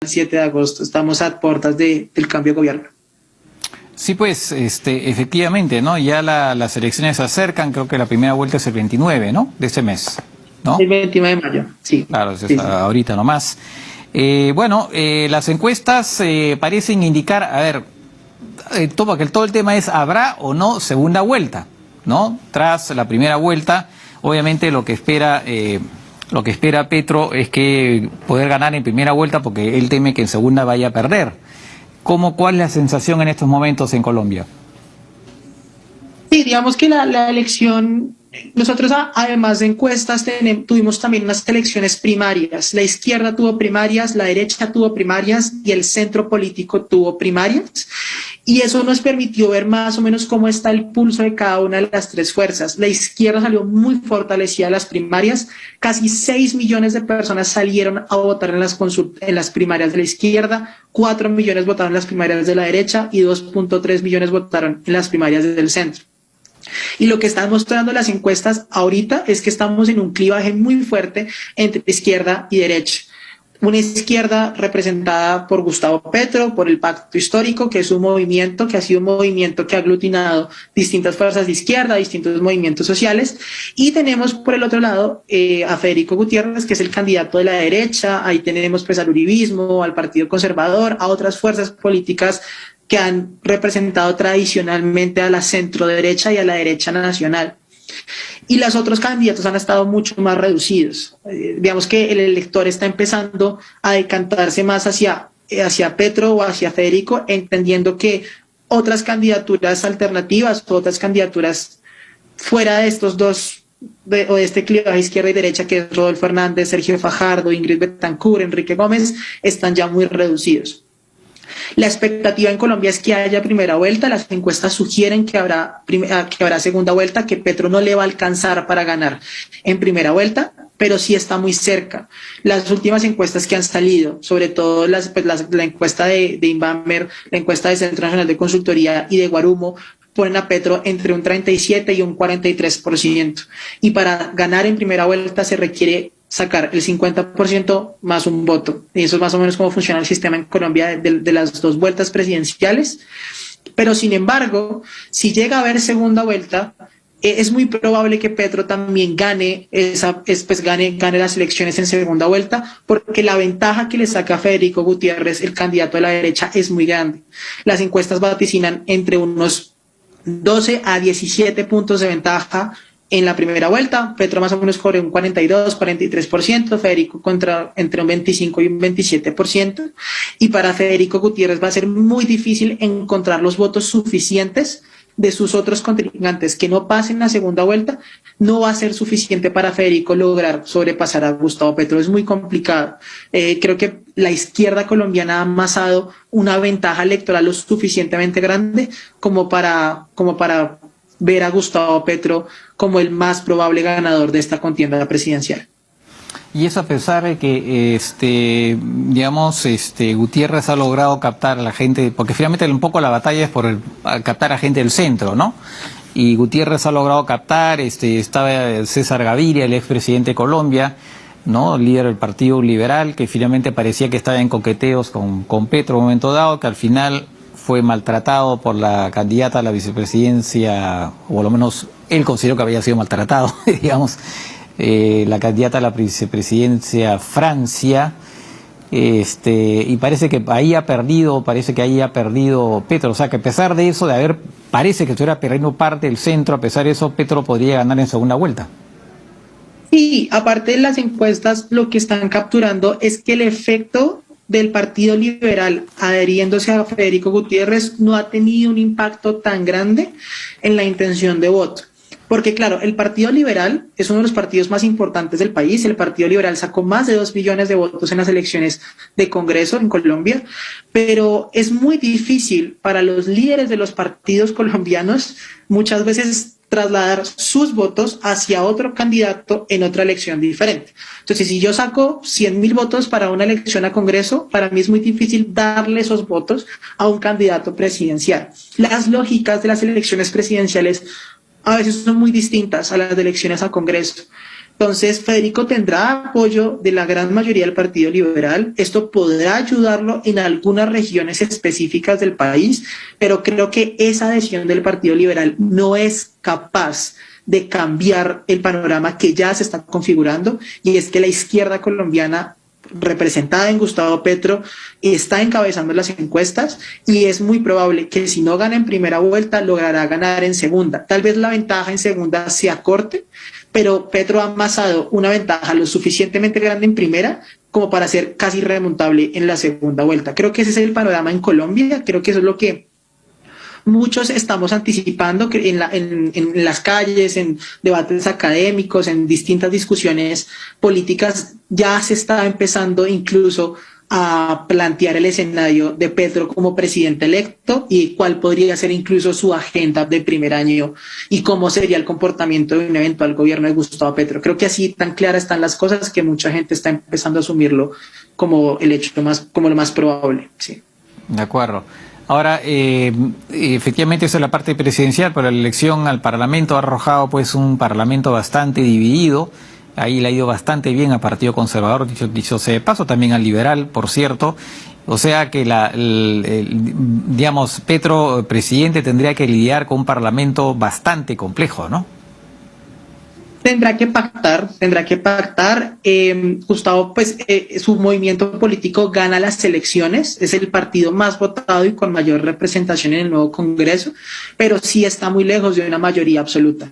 el 7 de agosto. Estamos a puertas del cambio de gobierno. Sí, pues, efectivamente, ¿no? Ya las elecciones se acercan, creo que la primera vuelta es el 29, ¿no? De este mes, ¿no? El 29 de mayo, sí. Claro, es Sí. ahorita nomás. Las encuestas parecen indicar, a ver, todo el tema es, ¿habrá o no segunda vuelta? ¿No? Tras la primera vuelta, obviamente lo que espera Petro es que poder ganar en primera vuelta, porque él teme que en segunda vaya a perder. ¿Cuál es la sensación en estos momentos en Colombia? Sí, digamos que la elección, nosotros además de encuestas tuvimos también unas elecciones primarias. La izquierda tuvo primarias, la derecha tuvo primarias y el centro político tuvo primarias. Y eso nos permitió ver más o menos cómo está el pulso de cada una de las tres fuerzas. La izquierda salió muy fortalecida en las primarias. Casi 6 millones de personas salieron a votar en las primarias de la izquierda, 4 millones votaron en las primarias de la derecha y 2.3 millones votaron en las primarias del centro. Y lo que están mostrando las encuestas ahorita es que estamos en un clivaje muy fuerte entre izquierda y derecha. Una izquierda representada por Gustavo Petro, por el Pacto Histórico, que es un movimiento que ha sido un movimiento que ha aglutinado distintas fuerzas de izquierda, distintos movimientos sociales, y tenemos por el otro lado a Federico Gutiérrez, que es el candidato de la derecha. Ahí tenemos pues al uribismo, al Partido Conservador, a otras fuerzas políticas que han representado tradicionalmente a la centroderecha y a la derecha nacional. Y los otros candidatos han estado mucho más reducidos. Digamos que el elector está empezando a decantarse más hacia Petro o hacia Federico, entendiendo que otras candidaturas alternativas, otras candidaturas fuera de estos dos, o de este clivaje izquierda y derecha, que es Rodolfo Hernández, Sergio Fajardo, Ingrid Betancourt, Enrique Gómez, están ya muy reducidos. La expectativa en Colombia es que haya primera vuelta. Las encuestas sugieren que habrá segunda vuelta, que Petro no le va a alcanzar para ganar en primera vuelta, pero sí está muy cerca. Las últimas encuestas que han salido, sobre todo la encuesta de Inbamer, la encuesta del Centro Nacional de Consultoría y de Guarumo, ponen a Petro entre un 37 y un 43%. Y para ganar en primera vuelta se requiere sacar el 50% más un voto. Y eso es más o menos cómo funciona el sistema en Colombia de las dos vueltas presidenciales. Pero sin embargo, si llega a haber segunda vuelta, es muy probable que Petro también gane las elecciones en segunda vuelta, porque la ventaja que le saca a Federico Gutiérrez, el candidato de la derecha, es muy grande. Las encuestas vaticinan entre unos 12 a 17 puntos de ventaja en la primera vuelta. Petro más o menos corre un 42, 43%, Federico entre un 25 y un 27%, y para Federico Gutiérrez va a ser muy difícil encontrar los votos suficientes de sus otros contrincantes que no pasen la segunda vuelta. No va a ser suficiente para Federico lograr sobrepasar a Gustavo Petro. Es muy complicado. Creo que la izquierda colombiana ha amasado una ventaja electoral lo suficientemente grande como para ver a Gustavo Petro como el más probable ganador de esta contienda presidencial. Y eso a pesar de que, Gutiérrez ha logrado captar a la gente, porque finalmente un poco la batalla es por captar a gente del centro, ¿no? Y Gutiérrez ha logrado captar, estaba César Gaviria, el expresidente de Colombia, ¿no? Líder del Partido Liberal, que finalmente parecía que estaba en coqueteos con Petro en un momento dado, que al final fue maltratado por la candidata a la vicepresidencia, o por lo menos él consideró que había sido maltratado, digamos, la candidata a la vicepresidencia Francia, y parece que ahí ha perdido Petro. O sea, que a pesar de eso, parece que estuviera perdiendo parte del centro, a pesar de eso, Petro podría ganar en segunda vuelta. Sí, aparte de las encuestas, lo que están capturando es que el efecto del Partido Liberal adheriéndose a Federico Gutiérrez no ha tenido un impacto tan grande en la intención de voto. Porque claro, el Partido Liberal es uno de los partidos más importantes del país. El Partido Liberal sacó más de 2 millones de votos en las elecciones de Congreso en Colombia, pero es muy difícil para los líderes de los partidos colombianos muchas veces trasladar sus votos hacia otro candidato en otra elección diferente. Entonces, si yo saco 100.000 votos para una elección a Congreso, para mí es muy difícil darle esos votos a un candidato presidencial. Las lógicas de las elecciones presidenciales a veces son muy distintas a las de elecciones a Congreso. Entonces, Federico tendrá apoyo de la gran mayoría del Partido Liberal. Esto podrá ayudarlo en algunas regiones específicas del país, pero creo que esa adhesión del Partido Liberal no es capaz de cambiar el panorama que ya se está configurando, y es que la izquierda colombiana representada en Gustavo Petro está encabezando las encuestas, y es muy probable que si no gana en primera vuelta logrará ganar en segunda. Tal vez la ventaja en segunda se acorte, pero Petro ha amasado una ventaja lo suficientemente grande en primera como para ser casi remontable en la segunda vuelta. Creo que ese es el panorama en Colombia. Creo que eso es lo que muchos estamos anticipando, que en las calles, en debates académicos, en distintas discusiones políticas, ya se está empezando incluso a plantear el escenario de Petro como presidente electo y cuál podría ser incluso su agenda de primer año y cómo sería el comportamiento de un eventual gobierno de Gustavo Petro. Creo que así tan claras están las cosas que mucha gente está empezando a asumirlo como el hecho más, como lo más probable. Sí. De acuerdo. Ahora, efectivamente eso es la parte presidencial, pero la elección al Parlamento ha arrojado pues un Parlamento bastante dividido. Ahí le ha ido bastante bien al Partido Conservador, dicho sea de paso, también al Liberal, por cierto. O sea que digamos, Petro, presidente, tendría que lidiar con un Parlamento bastante complejo, ¿no? Tendrá que pactar. Gustavo, pues su movimiento político gana las elecciones, es el partido más votado y con mayor representación en el nuevo Congreso, pero sí está muy lejos de una mayoría absoluta.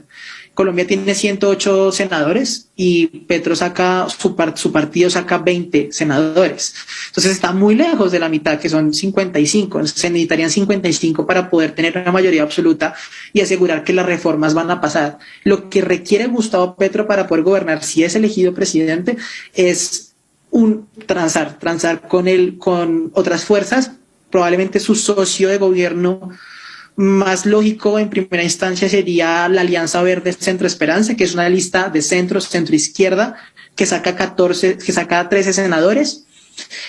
Colombia tiene 108 senadores y Petro saca, su partido saca 20 senadores. Entonces está muy lejos de la mitad, que son 55. Se necesitarían 55 para poder tener una mayoría absoluta y asegurar que las reformas van a pasar. Lo que requiere Gustavo Petro para poder gobernar, si es elegido presidente, es transar con otras fuerzas. Probablemente su socio de gobierno más lógico en primera instancia sería la Alianza Verde Centro Esperanza, que es una lista de centro izquierda que saca 13 senadores.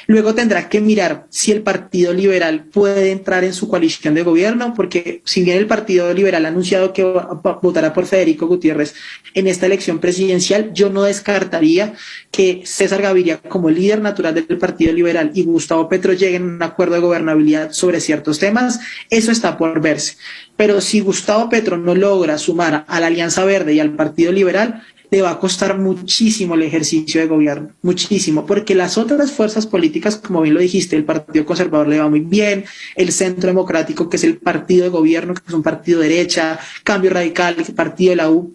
Luego tendrá que mirar si el Partido Liberal puede entrar en su coalición de gobierno, porque si bien el Partido Liberal ha anunciado que votará por Federico Gutiérrez en esta elección presidencial, yo no descartaría que César Gaviria, como líder natural del Partido Liberal, y Gustavo Petro lleguen a un acuerdo de gobernabilidad sobre ciertos temas. Eso está por verse. Pero si Gustavo Petro no logra sumar a la Alianza Verde y al Partido Liberal, le va a costar muchísimo el ejercicio de gobierno, muchísimo, porque las otras fuerzas políticas, como bien lo dijiste, el Partido Conservador le va muy bien, el Centro Democrático, que es el partido de gobierno, que es un partido de derecha, Cambio Radical, el partido de la U,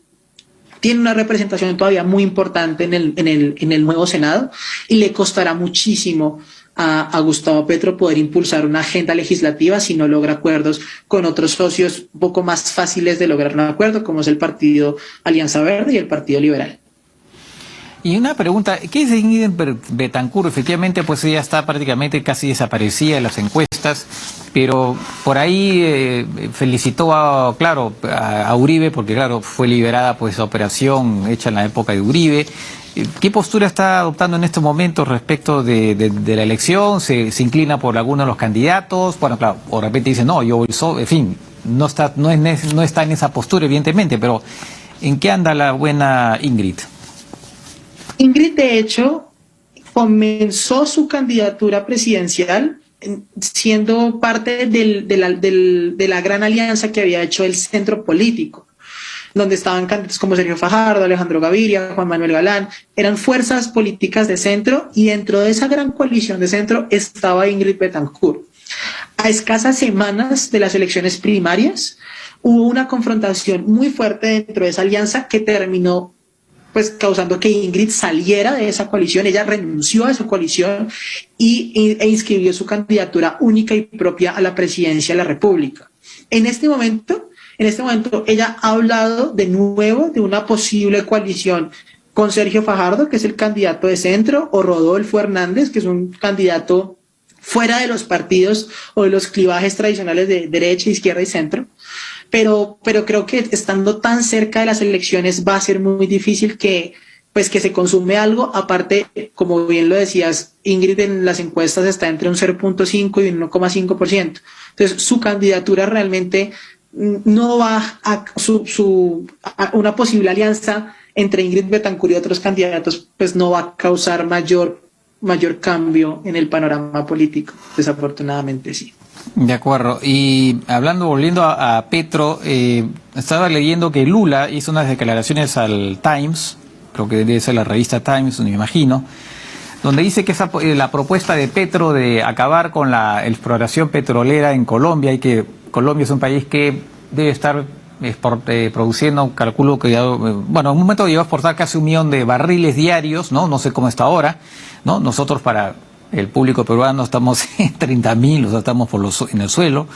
tiene una representación todavía muy importante en el nuevo Senado, y le costará muchísimo a Gustavo Petro poder impulsar una agenda legislativa si no logra acuerdos con otros socios un poco más fáciles de lograr un acuerdo, como es el Partido Alianza Verde y el Partido Liberal. Y una pregunta, ¿qué es de Ingrid Betancourt? Efectivamente, pues ella está prácticamente casi desaparecida de las encuestas, pero por ahí felicitó a Uribe, porque claro, fue liberada pues la operación hecha en la época de Uribe. ¿Qué postura está adoptando en estos momentos respecto de la elección? ¿Se inclina por alguno de los candidatos? Bueno, claro, o de repente dice, no, en fin, no está en esa postura, evidentemente, pero ¿en qué anda la buena Ingrid? Ingrid, de hecho, comenzó su candidatura presidencial siendo parte de la gran alianza que había hecho el centro político, donde estaban candidatos como Sergio Fajardo, Alejandro Gaviria, Juan Manuel Galán. Eran fuerzas políticas de centro, y dentro de esa gran coalición de centro estaba Ingrid Betancourt. A escasas semanas de las elecciones primarias hubo una confrontación muy fuerte dentro de esa alianza que terminó pues causando que Ingrid saliera de esa coalición. Ella renunció a esa coalición e inscribió su candidatura única y propia a la presidencia de la República. En este momento ella ha hablado de nuevo de una posible coalición con Sergio Fajardo, que es el candidato de centro, o Rodolfo Hernández, que es un candidato fuera de los partidos o de los clivajes tradicionales de derecha, izquierda y centro. Pero creo que estando tan cerca de las elecciones va a ser muy difícil que se consume algo. Aparte, como bien lo decías, Ingrid en las encuestas está entre un 0.5 y un 1.5%. Entonces, su candidatura realmente no va a una posible alianza entre Ingrid Betancourt y otros candidatos, pues no va a causar mayor cambio en el panorama político, desafortunadamente sí. De acuerdo. Y volviendo a Petro, estaba leyendo que Lula hizo unas declaraciones al Times, creo que debe ser la revista Times, me imagino, donde dice que la propuesta de Petro de acabar con la exploración petrolera en Colombia, y que Colombia es un país que debe estar produciendo, calculo que en un momento llegó a exportar casi 1 millón de barriles diarios, no sé cómo está ahora, ¿no? Nosotros, para el público peruano, estamos en 30.000, o sea, estamos en el suelo.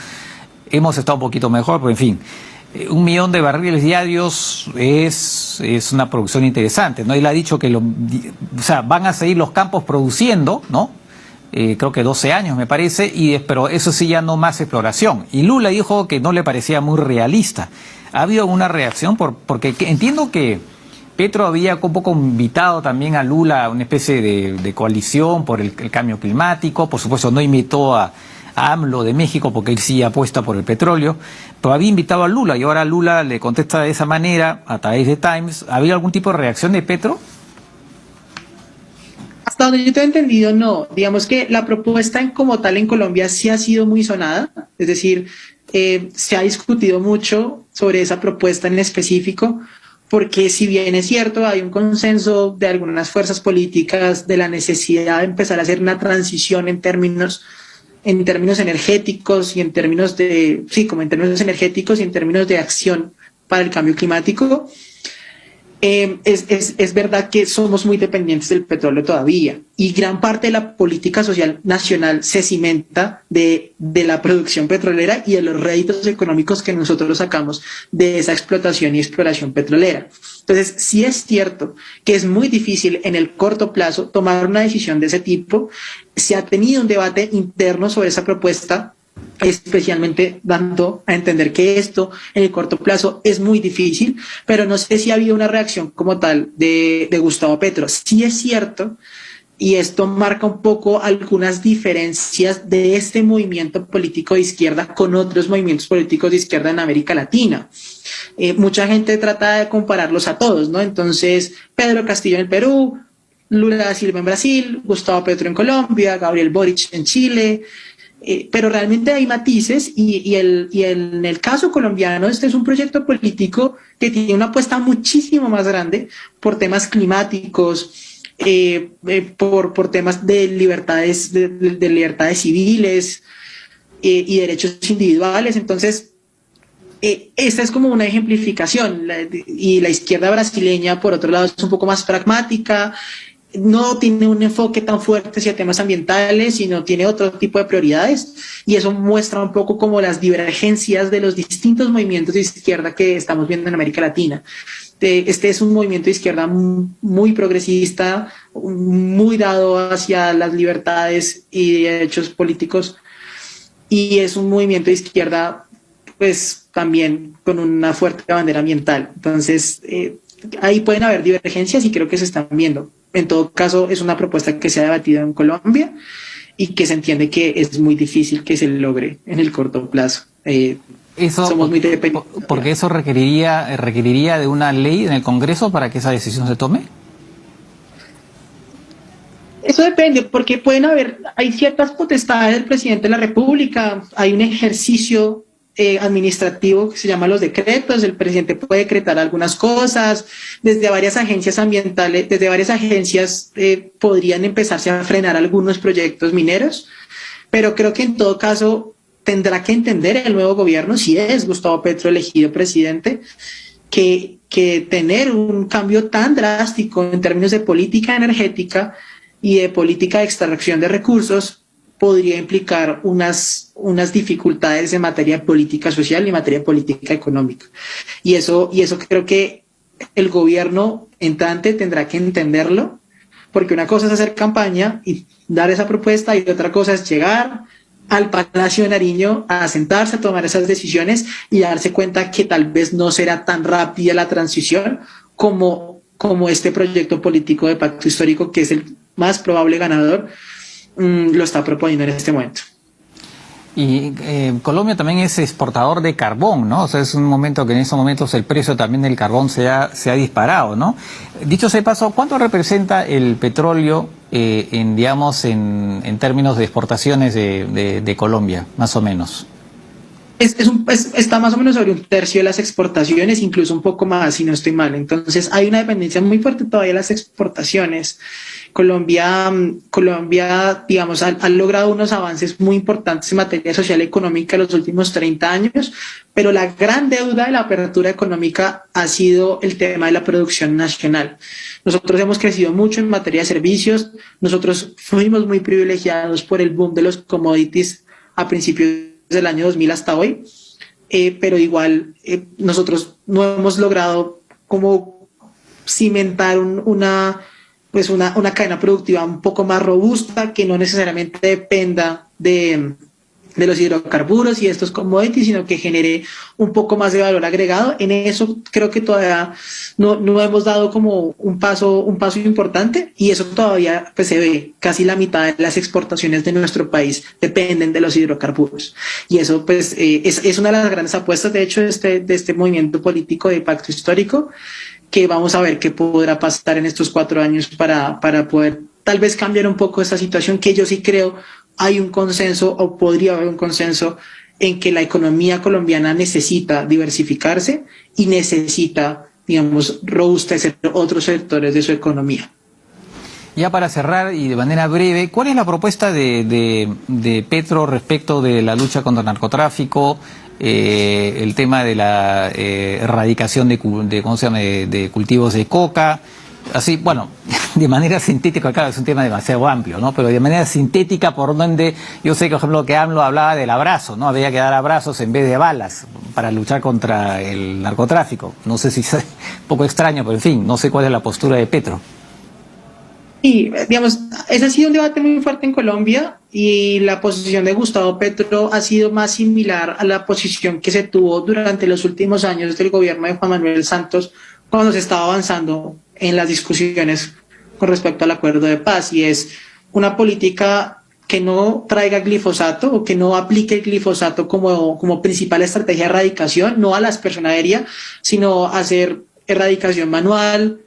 Hemos estado un poquito mejor, pero en fin, 1 millón de barriles diarios es una producción interesante, ¿no? Él ha dicho que van a seguir los campos produciendo, ¿no? Creo que 12 años me parece, pero eso sí, ya no más exploración. Y Lula dijo que no le parecía muy realista. ¿Ha habido alguna reacción? Porque entiendo que Petro había un poco invitado también a Lula a una especie de coalición por el cambio climático. Por supuesto, no invitó a AMLO de México, porque él sí apuesta por el petróleo, pero había invitado a Lula, y ahora Lula le contesta de esa manera a través de Times. ¿Ha habido algún tipo de reacción de Petro? Hasta donde yo te he entendido, no. Digamos que la propuesta como tal en Colombia sí ha sido muy sonada, es decir, se ha discutido mucho sobre esa propuesta en específico, porque si bien es cierto, hay un consenso de algunas fuerzas políticas de la necesidad de empezar a hacer una transición en términos energéticos y en términos energéticos y en términos de acción para el cambio climático, es verdad que somos muy dependientes del petróleo todavía, y gran parte de la política social nacional se cimenta de la producción petrolera y de los réditos económicos que nosotros sacamos de esa explotación y exploración petrolera. Entonces, sí es cierto que es muy difícil en el corto plazo tomar una decisión de ese tipo. Se ha tenido un debate interno sobre esa propuesta, especialmente dando a entender que esto en el corto plazo es muy difícil, pero no sé si ha habido una reacción como tal de Gustavo Petro. Sí es cierto, y esto marca un poco algunas diferencias de este movimiento político de izquierda con otros movimientos políticos de izquierda en América Latina. Mucha gente trata de compararlos a todos, ¿no? Entonces, Pedro Castillo en el Perú, Lula da Silva en Brasil, Gustavo Petro en Colombia, Gabriel Boric en Chile, pero realmente hay matices, y en el caso colombiano este es un proyecto político que tiene una apuesta muchísimo más grande por temas climáticos, por temas de libertades, de libertades civiles, y derechos individuales. Entonces, esta es como una ejemplificación, y la izquierda brasileña, por otro lado, es un poco más pragmática, no tiene un enfoque tan fuerte hacia temas ambientales, sino tiene otro tipo de prioridades, y eso muestra un poco como las divergencias de los distintos movimientos de izquierda que estamos viendo en América Latina. Este es un movimiento de izquierda muy progresista, muy dado hacia las libertades y derechos políticos, y es un movimiento de izquierda pues también con una fuerte bandera ambiental. Entonces, ahí pueden haber divergencias y creo que se están viendo. En todo caso, es una propuesta que se ha debatido en Colombia y que se entiende que es muy difícil que se logre en el corto plazo. Somos muy dependientes. Porque eso requeriría de una ley en el Congreso para que esa decisión se tome. Eso depende, porque hay ciertas potestades del presidente de la República, hay un ejercicio administrativo que se llama los decretos. El presidente puede decretar algunas cosas, desde varias agencias ambientales, desde varias agencias podrían empezarse a frenar algunos proyectos mineros, pero creo que en todo caso tendrá que entender el nuevo gobierno, si es Gustavo Petro elegido presidente, que tener un cambio tan drástico en términos de política energética y de política de extracción de recursos podría implicar unas dificultades en materia de política social y en materia de política económica. Y eso creo que el gobierno entrante tendrá que entenderlo, porque una cosa es hacer campaña y dar esa propuesta, y otra cosa es llegar al Palacio de Nariño a sentarse a tomar esas decisiones y darse cuenta que tal vez no será tan rápida la transición como este proyecto político de pacto histórico, que es el más probable ganador, lo está proponiendo en este momento. Y Colombia también es exportador de carbón, ¿no? O sea, es un momento que en esos momentos el precio también del carbón se ha disparado, ¿no? Dicho sea de paso, ¿cuánto representa el petróleo digamos, en términos de exportaciones de Colombia, más o menos? Está más o menos sobre un tercio de las exportaciones, incluso un poco más, si no estoy mal. Entonces, hay una dependencia muy fuerte todavía de las exportaciones. Colombia, digamos, ha logrado unos avances muy importantes en materia social y económica en los últimos 30 años, pero la gran deuda de la apertura económica ha sido el tema de la producción nacional. Nosotros hemos crecido mucho en materia de servicios, nosotros fuimos muy privilegiados por el boom de los commodities a principios del año 2000 hasta hoy, pero igual nosotros no hemos logrado como cimentar una cadena productiva un poco más robusta que no necesariamente dependa de los hidrocarburos y estos commodities, sino que genere un poco más de valor agregado. En eso creo que todavía no hemos dado como un paso importante, y eso todavía pues, se ve. Casi la mitad de las exportaciones de nuestro país dependen de los hidrocarburos. Y eso pues es una de las grandes apuestas, de hecho, de este movimiento político de pacto histórico, que vamos a ver qué podrá pasar en estos 4 años para poder tal vez cambiar un poco esta situación, que yo sí creo hay un consenso, o podría haber un consenso, en que la economía colombiana necesita diversificarse y necesita, digamos, robustecer otros sectores de su economía. Ya para cerrar y de manera breve, ¿cuál es la propuesta de Petro respecto de la lucha contra el narcotráfico, el tema de la erradicación de cultivos de coca? Así, bueno, de manera sintética, claro, es un tema demasiado amplio, ¿no? Pero de manera sintética, por donde yo sé que, por ejemplo, que AMLO hablaba del abrazo, ¿no? Había que dar abrazos en vez de balas para luchar contra el narcotráfico. No sé si es un poco extraño, pero en fin, no sé cuál es la postura de Petro. Y, digamos, ese ha sido un debate muy fuerte en Colombia, y la posición de Gustavo Petro ha sido más similar a la posición que se tuvo durante los últimos años del gobierno de Juan Manuel Santos, cuando se estaba avanzando en las discusiones con respecto al acuerdo de paz, y es una política que no traiga glifosato, o que no aplique el glifosato como principal estrategia de erradicación, no a la aspersonadería, sino hacer erradicación manual,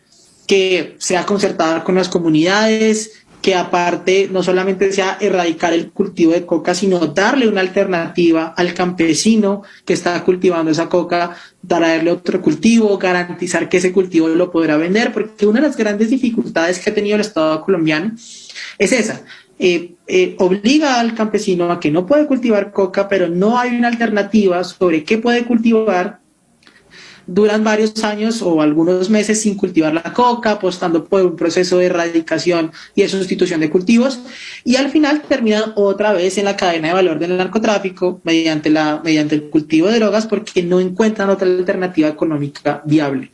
que sea concertada con las comunidades, que aparte no solamente sea erradicar el cultivo de coca, sino darle una alternativa al campesino que está cultivando esa coca, darle otro cultivo, garantizar que ese cultivo lo podrá vender, porque una de las grandes dificultades que ha tenido el Estado colombiano es esa. Obliga al campesino a que no puede cultivar coca, pero no hay una alternativa sobre qué puede cultivar. Duran varios años o algunos meses sin cultivar la coca, apostando por un proceso de erradicación y de sustitución de cultivos, y al final terminan otra vez en la cadena de valor del narcotráfico mediante el cultivo de drogas, porque no encuentran otra alternativa económica viable.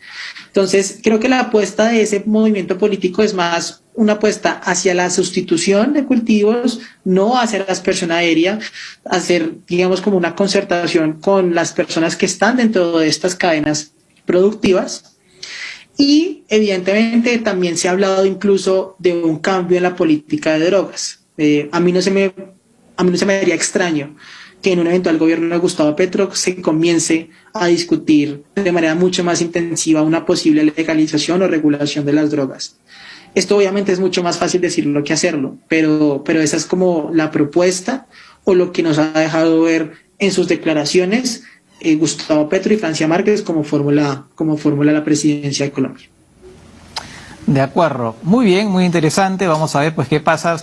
Entonces, creo que la apuesta de ese movimiento político es más una apuesta hacia la sustitución de cultivos, no hacia la aspersonadería, hacer, digamos, como una concertación con las personas que están dentro de estas cadenas productivas. Y evidentemente también se ha hablado incluso de un cambio en la política de drogas. A mí no se me haría extraño que en un eventual gobierno de Gustavo Petro se comience a discutir de manera mucho más intensiva una posible legalización o regulación de las drogas. Esto obviamente es mucho más fácil decirlo que hacerlo, pero esa es como la propuesta, o lo que nos ha dejado ver en sus declaraciones Gustavo Petro y Francia Márquez como fórmula la presidencia de Colombia. De acuerdo, muy bien, muy interesante. Vamos a ver pues qué pasa.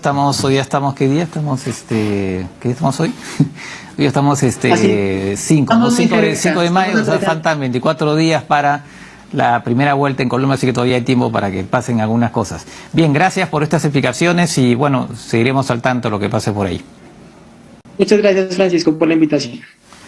Hoy ya estamos, ¿qué día? ¿qué día estamos hoy? Hoy estamos 5 de mayo, o sea, faltan 24 días para la primera vuelta en Colombia, así que todavía hay tiempo para que pasen algunas cosas. Bien, gracias por estas explicaciones y bueno, seguiremos al tanto de lo que pase por ahí. Muchas gracias, Francisco, por la invitación.